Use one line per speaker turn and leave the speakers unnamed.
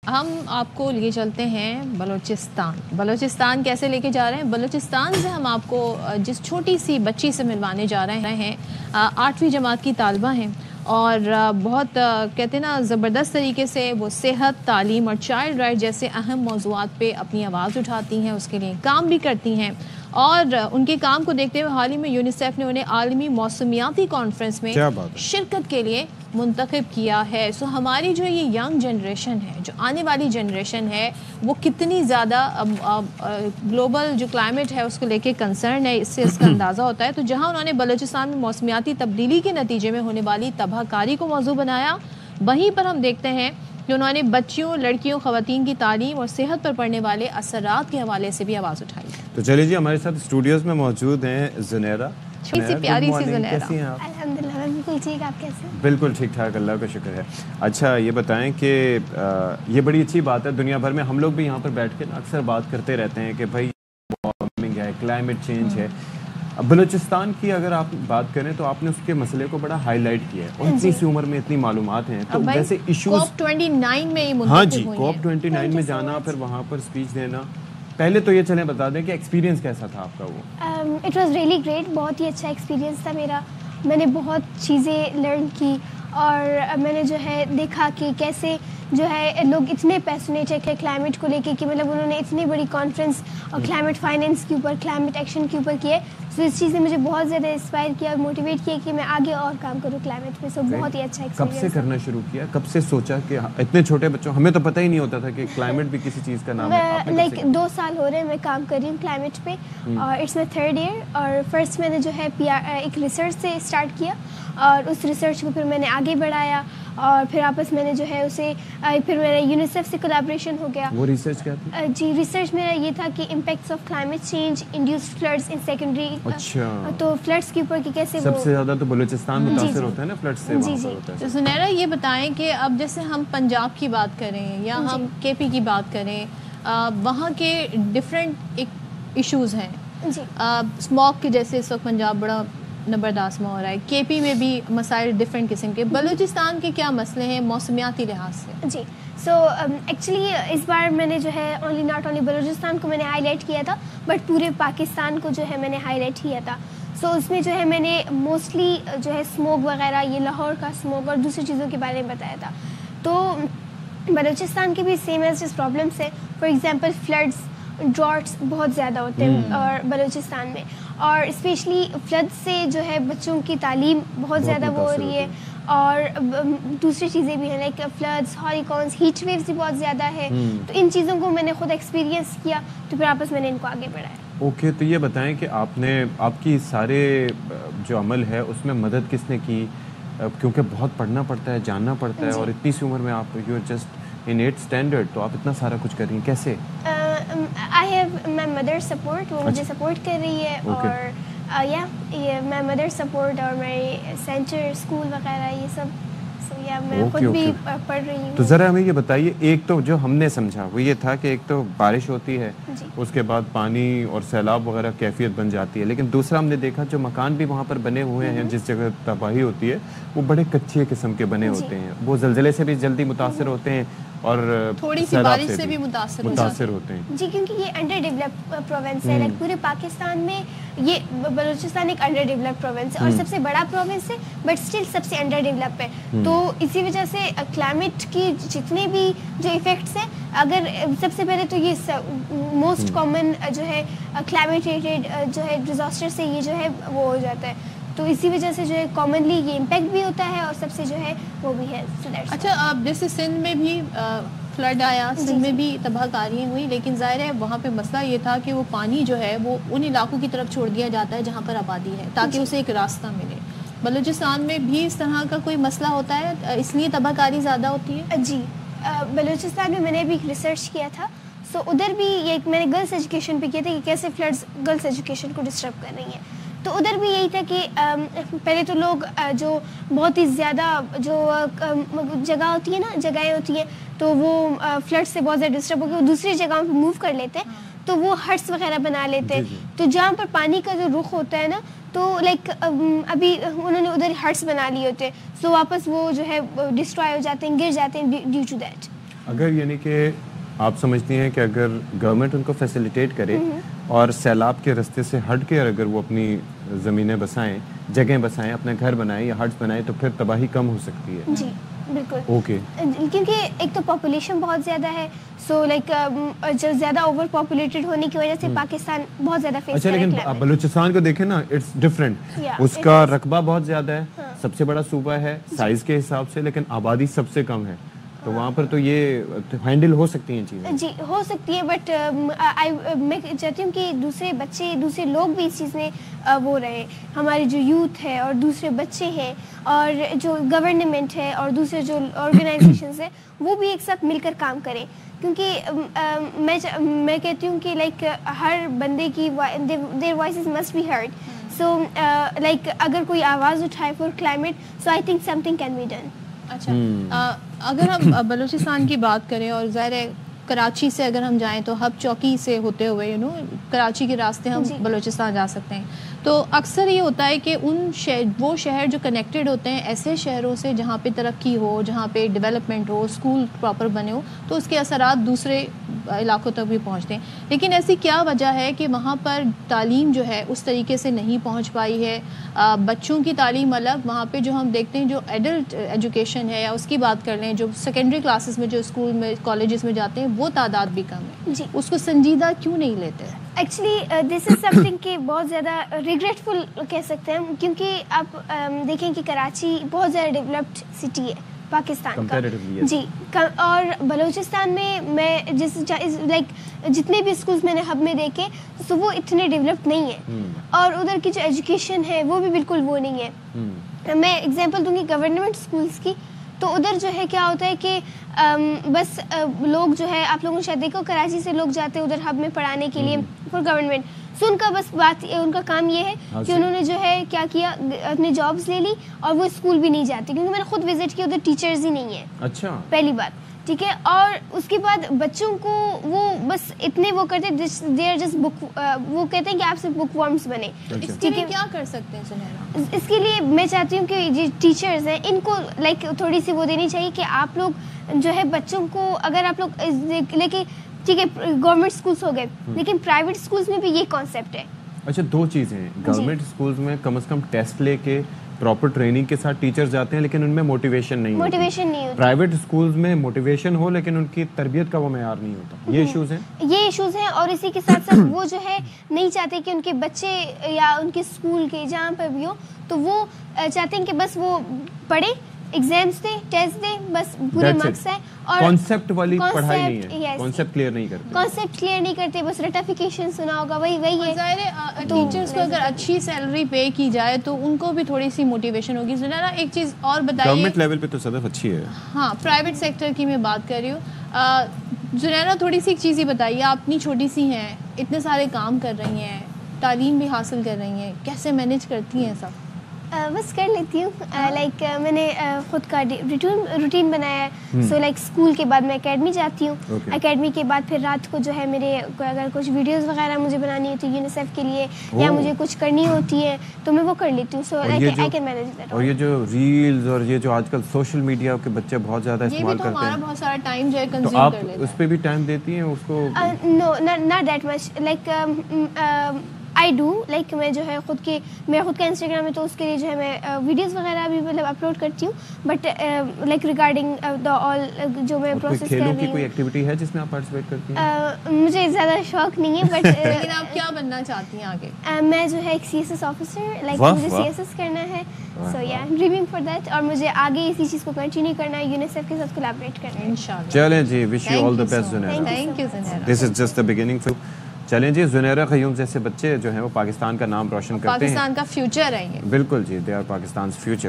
ہم آپ کو لے چلتے ہیں بلوچستان کیسے لے کے جا رہے ہیں؟ بلوچستان سے ہم آپ کو جس چھوٹی سی بچی سے ملوانے جا رہے ہیں 8ویں جماعت کی طالبہ ہیں اور بہت کہتے ہیں نا زبردست طریقے سے وہ صحت، تعلیم اور چائلڈ رائٹ جیسے اہم موضوعات پہ اپنی آواز اٹھاتی ہیں، اس کے لیے کام بھی کرتی ہیں اور ان کے کام کو دیکھتے ہوئے حال ہی میں یونیسیف نے انہیں عالمی موسمیاتی کانفرنس میں شرکت کے لیے منتخب کیا ہے۔ سو ہماری جو یہ ینگ جنریشن ہے، جو آنے والی جنریشن ہے، وہ کتنی زیادہ گلوبل جو کلائمیٹ ہے اس کو لے کے کنسرن ہے، اس سے اس کا اندازہ ہوتا ہے۔ تو جہاں انہوں نے بلوچستان میں موسمیاتی تبدیلی کے نتیجے میں ہونے والی تباہ کاری کو موضوع بنایا، وہیں پر ہم دیکھتے ہیں کہ انہوں نے بچیوں، لڑکیوں، خواتین کی تعلیم اور صحت پر پڑنے والے اثرات کے حوالے سے بھی آواز اٹھائی۔
تو چلیے جی، ہمارے ساتھ اسٹوڈیوز میں موجود ہیں زنیرہ،
چھوٹی سی پیاری سی زنیرہ۔
کیسی ہیں آپ؟
الحمدللہ میں بالکل ٹھیک، آپ کیسے ہیں؟
بالکل ٹھیک ٹھاک، اللہ کا شکر ہے۔ اچھا یہ بتائیں کہ یہ بڑی اچھی بات ہے، دنیا بھر میں ہم لوگ بھی یہاں پر بیٹھ کے اکثر بات کرتے رہتے ہیں کہ بھائی وارمنگ ہے، کلائمیٹ چینج ہے۔ بلوچستان کی اگر آپ بات کریں تو آپ نے اس کے مسئلے کو بڑا ہائی لائٹ کیا ہے، 29 عمر میں اتنی معلومات ہیں، تو ویسے ایشوز
کوپ 29 میں
ہاں جی، کوپ 29 میں جانا، پھر وہاں پر اسپیچ دینا، پہلے تو یہ چلیں بتا دیں کہ ایکسپیرینس کیسا تھا آپ کا؟ وہ
اٹ واز ریئلی گریٹ، بہت ہی اچھا ایکسپیرینس تھا میرا۔ میں نے بہت چیزیں لرن کی اور میں نے جو ہے دیکھا کہ کیسے جو ہے لوگ اتنے پیشنیٹ ہے کلائمیٹ کو لے کے، کہ مطلب انہوں نے اتنی بڑی کانفرنس اور کلائمیٹ فائنینس کے اوپر، کلائمیٹ ایکشن کے اوپر کیے۔ سو اس چیز نے مجھے بہت زیادہ انسپائر کیا اور موٹیویٹ کیا کہ میں آگے اور کام کروں کلائمیٹ پہ۔ سو بہت ہی اچھا ایکسپیرینس۔
کب سے کرنا شروع کیا؟ کب سے سوچا کہ اتنے چھوٹے بچوں، ہمیں تو پتہ ہی نہیں ہوتا تھا کہ کلائمیٹ بھی کسی چیز کا نام ہے۔
لائک 2 سال ہو رہے ہیں میں کام کر رہی ہوں کلائمیٹ پہ، اور اٹس مائی 3rd ایئر۔ اور فرسٹ میں نے جو ہے ایک ریسرچ سے اسٹارٹ کیا اور اس ریسرچ کو پھر میں نے آگے بڑھایا اور پھر آپس میں نے جو ہے اسے پھر میرا یونیسیف سے کولیبریشن ہو گیا۔
وہ ریسرچ کیا تھی؟
جی ریسرچ میرا یہ تھا کہ impacts of climate change induced floods in secondary.
اچھا،
تو فلڈز کے اوپر کہ کیسے
سب سے زیادہ تو بلوچستان متاثر ہوتا ہے نا فلڈ سے۔
جی جی۔
تو زنیرہ یہ بتائیں کہ اب جیسے ہم پنجاب کی بات کریں یا ہم کے پی کی بات کریں، وہاں کے ڈفرینٹ ایشوز ہیں
جی۔
اسموگ کے جیسے اس وقت پنجاب بڑا زبردست میں ہو رہا ہے، کے پی میں بھی مسائل ڈفرینٹ قسم کے، بلوچستان کے کیا مسئلے ہیں موسمیاتی لحاظ سے؟
جی سو ایکچولی اس بار میں نے جو ہے ناٹ اونلی بلوچستان کو میں نے ہائی لائٹ کیا تھا، بٹ پورے پاکستان کو جو ہے میں نے ہائی لائٹ کیا تھا۔ سو اس میں جو ہے میں نے موسٹلی جو ہے اسموگ وغیرہ، یہ لاہور کا اسموگ اور دوسری چیزوں کے بارے میں بتایا تھا۔ تو بلوچستان کے بھی سیم ایز پرابلمس ہے، فار ایگزامپل فلڈس، ڈراٹس بہت زیادہ ہوتے ہیں اور بلوچستان میں، اور اسپیشلی فلڈ سے جو ہے بچوں کی تعلیم بہت زیادہ وہ ہو رہی ہے، اور دوسری چیزیں بھی ہیں لائک فلڈس، ہاریکونس، ہیٹ ویوز بھی بہت زیادہ ہے۔ تو ان چیزوں کو میں نے خود ایکسپیرینس کیا، تو پھر آپس میں نے ان کو آگے بڑھایا۔
اوکے، تو یہ بتائیں کہ آپ کی سارے جو عمل ہے اس میں مدد کس نے کی؟ کیونکہ بہت پڑھنا پڑتا ہے، جاننا پڑتا ہے، اور اتنی سی عمر میں آپ you are just in 8th standard, تو آپ اتنا سارا کچھ کر رہی ہیں، کیسے؟
I have my mother support, وہ مجھے سپورٹ کر رہی ہے، اور یہ مائی مدر سپورٹ اور میرے سینٹر اسکول وغیرہ یہ سب، میں خود بھی پڑھ رہی ہوں۔
تو ذرا ہمیں یہ بتائیے، ایک تو جو ہم نے سمجھا وہ یہ تھا کہ ایک تو بارش ہوتی ہے، اس کے بعد پانی اور سیلاب وغیرہ کیفیت بن جاتی ہے، لیکن دوسرا ہم نے دیکھا جو مکان بھی وہاں پر بنے ہوئے ہیں، جس جگہ تباہی ہوتی ہے وہ بڑے کچے قسم کے بنے ہوتے ہیں، وہ زلزلے سے بھی جلدی متاثر ہوتے ہیں اور
تھوڑی سی بارش سے بھی متاثر
ہوتے ہیں۔
جی، کیونکہ یہ انڈر ڈیولپ پروونس ہے، لائک پورے پاکستان میں یہ بلوچستان ایک انڈر ڈیولپ پروونس ہے اور سب سے بڑا پروونس ہے، بٹ اسٹل سب سے انڈر ڈیولپ ہے۔ تو اسی وجہ سے کلائمیٹ کی جتنے بھی جو ایفیکٹس ہیں، اگر سب سے پہلے تو یہ موسٹ کامن جو ہے کلائمیٹ ریلیٹڈ جو ہے ڈیزاسٹر سے یہ جو ہے وہ ہو جاتا ہے، تو اسی وجہ سے جو ہے کامنلی یہ امپیکٹ بھی ہوتا ہے اور سب سے جو ہے وہ بھی ہے۔
اچھا، اب جیسے سندھ میں بھی فلڈ آیا، سندھ میں بھی تباہ کاریاں ہوئی، لیکن ظاہر ہے وہاں پہ مسئلہ یہ تھا کہ وہ پانی جو ہے وہ ان علاقوں کی طرف چھوڑ دیا جاتا ہے جہاں پر آبادی ہے، تاکہ اسے ایک راستہ ملے۔ بلوچستان میں بھی اس طرح کا کوئی مسئلہ ہوتا ہے، اس لیے تباہ کاری زیادہ ہوتی ہے؟
جی، بلوچستان میں نے بھی ایک ریسرچ کیا تھا، سو ادھر بھی یہ میں نے گرلس ایجوکیشن پہ کیا تھا کہ کیسے فلڈس گرلس ایجوکیشن کو ڈسٹرب کر رہی ہیں۔ تو ادھر بھی یہی تھا کہ پہلے تو لوگ جو بہت ہی زیادہ جو جگہیں ہوتی ہیں تو وہ فلڈ سے بہت زیادہ ڈسٹرب ہو کے وہ دوسری جگہوں پہ موو کر لیتے ہیں، تو وہ ہٹس وغیرہ بنا لیتے ہیں۔ تو جہاں پر پانی کا جو رخ ہوتا ہے نا، تو لائک ابھی انہوں نے ادھر ہٹس بنا لیے ہوتے ہیں، سو واپس وہ جو ہے ڈسٹرائے ہو جاتے ہیں، گر جاتے ہیں ڈیو ٹو دیٹ۔
اگر یعنی کہ آپ سمجھتی ہیں کہ اگر گورنمنٹ ان کو فیسیلیٹیٹ کرے اور سیلاب کے رستے سے ہٹ کے اگر وہ اپنی زمینیں بسائیں، جگہیں بسائیں، اپنے گھر بنائیں یا ہٹس بنائیں تو پھر تباہی کم ہو سکتی ہے؟
جی بالکل.
اوکے.
کیونکہ ایک تو پاپولیشن بہت زیادہ ہے، سو لائک جو زیادہ اوور پاپولیٹڈ ہونے کی وجہ سے پاکستان بہت زیادہ فیس
اچھا، لیکن بلوچستان کو دیکھیں نا، اٹس ڈفرینٹ. اس کا رقبہ بہت زیادہ ہے، سب سے بڑا صوبہ ہے سائز کے حساب سے، لیکن آبادی سب سے کم ہے، تو وہاں پر تو یہ ہینڈل ہو سکتی ہیں چیزیں.
جی ہو سکتی ہے، بٹ میں چاہتی ہوں کہ دوسرے بچے، دوسرے لوگ بھی اس چیز میں وہ رہے. ہمارے جو یوتھ ہے اور دوسرے بچے ہیں اور جو گورنمنٹ ہے اور دوسرے جو آرگنائزیشنز ہیں وہ بھی ایک ساتھ مل کر کام کریں. کیونکہ میں کہتی ہوں کہ لائک ہر بندے کی their voices must be heard. So like اگر کوئی آواز اٹھائے for climate, so I think something can be done.
اچھا، اگر ہم بلوچستان کی بات کریں اور ظاہر ہے کراچی سے اگر ہم جائیں تو ہب چوکی سے ہوتے ہوئے کراچی کے راستے ہم بلوچستان جا سکتے ہیں، تو اکثر یہ ہوتا ہے کہ وہ شہر جو کنیکٹڈ ہوتے ہیں ایسے شہروں سے جہاں پہ ترقی ہو، جہاں پہ ڈیولپمنٹ ہو، اسکول پراپر بنے ہو، تو اس کے اثرات دوسرے علاقوں تک بھی پہنچتے ہیں. لیکن ایسی کیا وجہ ہے کہ وہاں پر تعلیم جو ہے اس طریقے سے نہیں پہنچ پائی ہے؟ بچوں کی تعلیم الگ، وہاں پہ جو ہم دیکھتے ہیں جو ایڈلٹ ایجوکیشن ہے یا اس کی بات کر لیں، جو سیکنڈری کلاسز میں جو اسکول میں کالجز میں جاتے ہیں وہ تعداد بھی کم ہے.
جی
اس کو سنجیدہ کیوں نہیں لیتے؟
Actually this is some thing کہ بہت زیادہ ریگریٹفل کہہ سکتے ہیں، کیونکہ آپ دیکھیں کہ کراچی بہت زیادہ ڈیولپڈ سٹی ہے پاکستان کا. جی اور بلوچستان میں لائک جتنے بھی اسکولس میں نے ہب میں دیکھے تو وہ اتنے ڈیولپڈ نہیں ہیں، اور ادھر کی جو ایجوکیشن ہے وہ بھی بالکل وہ نہیں ہے. میں اگزامپل دوں گی گورنمنٹ اسکولس کی، تو ادھر جو ہے کیا ہوتا ہے کہ بس لوگ جو ہے، آپ لوگوں نے شاید دیکھو کراچی سے لوگ جاتے ہیں ادھر ہب میں پڑھانے کے لیے فور گورنمنٹ. سو ان کا بس بات، ان کا کام یہ ہے کہ انہوں نے جو ہے کیا کیا، اپنی جابس لے لی اور وہ اسکول بھی نہیں جاتے، کیونکہ میں نے خود وزٹ کیا ادھر ٹیچرز ہی نہیں ہیں.
اچھا،
پہلی بات ٹھیک ہے. اور اس کے بعد بچوں کو وہ بس اتنے وہ کرتے دے آر جسٹ بک، وہ کہتے ہیں کہ آپ سے بک ورمس بنے.
اس کے لیے کیا کر سکتے ہیں سنیرا؟
اس کے لیے میں چاہتی ہوں کہ یہ ٹیچرز ہیں ان کو لائک تھوڑی سی وہ دینی چاہیے کہ آپ لوگ جو ہے بچوں کو، اگر آپ لوگ لیکن ٹھیک ہے گورنمنٹ اسکولس ہو گئے، لیکن پرائیویٹ اسکولس میں بھی یہ کانسیپٹ ہے.
اچھا، دو چیزیں ہیں. گورنمنٹ اسکولس میں کم از کم ٹیسٹ لے کے پراپر ٹریننگ کے ساتھ ٹیچرز جاتے ہیں، لیکن ان میں موٹیویشن نہیں ہوتی. پرائیویٹ اسکولز میں موٹیویشن ہو لیکن ان کی تربیت کا وہ معیار نہیں ہوتا. یہ ایشوز ہیں.
اور اسی کے ساتھ ساتھ وہ جو ہے نہیں چاہتے کہ ان کے بچے یا ان کے اسکول کے جہاں پہ بھی ہو، تو وہ چاہتے ہیں کہ بس وہ پڑھے، ایگزامس دے، ٹیسٹ دے، بس پورے مارکس ہیں. اور
کانسیپٹ والی پڑھائی نہیں ہے، کانسیپٹ کلیئر نہیں کرتے،
بس رٹیفیکیشن سنا ہوگا، وہی ہے.
ظاہر ہے ٹیچرز کو اگر اچھی سیلری پے کی جائے تو ان کو بھی تھوڑی سی موٹیویشن ہوگی. زنیرا ایک چیز اور بتائیے،
گورنمنٹ لیول پہ تو صدف اچھی ہے.
ہاں، پرائیویٹ سیکٹر کی میں بات کر رہی ہوں. زنیرا تھوڑی سی ایک چیز ہی بتائیے، آپ اتنی چھوٹی سی ہیں، اتنے سارے کام کر رہی ہیں، تعلیم بھی حاصل کر رہی ہیں، کیسے مینیج کرتی ہیں سب؟
بس کر لیتی ہوں. لائک میں نے خود کا روٹین بنایا ہے. سو لائک اسکول کے بعد میں اکیڈمی جاتی ہوں. اکیڈمی کے بعد پھر رات کو جو ہے میرے اگر کچھ ویڈیوز وغیرہ مجھے بنانی ہوتی ہے یونیسیف کے لیے یا مجھے کچھ کرنی ہوتی ہے تو میں وہ کر لیتی ہوں. So like I can manage that.
اور یہ جو ریلز اور یہ جو آج کل سوشل میڈیا کے بچے بہت زیادہ استعمال کرتے ہیں،
ہمارا بہت سارا ٹائم جو ہے
تو
کنزیوم
آپ
کر لیتے ہیں.
اس پہ بھی ٹائم دیتی ہیں اس کو؟
No not that much. Like I do like میں جو ہے خود کا انسٹاگرام ہے تو اس کے لیے جو ہے میں ویڈیوز وغیرہ بھی مطلب اپلوڈ کرتی ہوں. بٹ لائک ریگارڈنگ دا آل جو میں پروسیس کر رہی ہوں.
کوئی ایکٹیویٹی ہے جس میں آپ پارٹیسپیٹ کرتی ہیں؟
مجھے زیادہ شوق نہیں ہے، بٹ
لیکن آپ کیا بننا چاہتی ہیں آگے؟
میں جو ہے ایک CSS آفیسر، لائک مجھے CSS کرنا ہے. سو یا ڈریمنگ فار دیٹ، اور مجھے آگے اسی چیز کو کنٹینیو کرنا ہے، یونیسیف کے ساتھ کولیبریٹ کرنا ہے
انشاءاللہ.
چلیں جی، wish you all the best Zunaira.
Thank you Zunaira.
This is just the beginning. چلیں جی، زنیرا قیوم جیسے بچے جو ہیں وہ پاکستان کا نام روشن کرتے ہیں،
پاکستان کا فیوچر ہے یہ.
بالکل جی، دے آر پاکستان's future.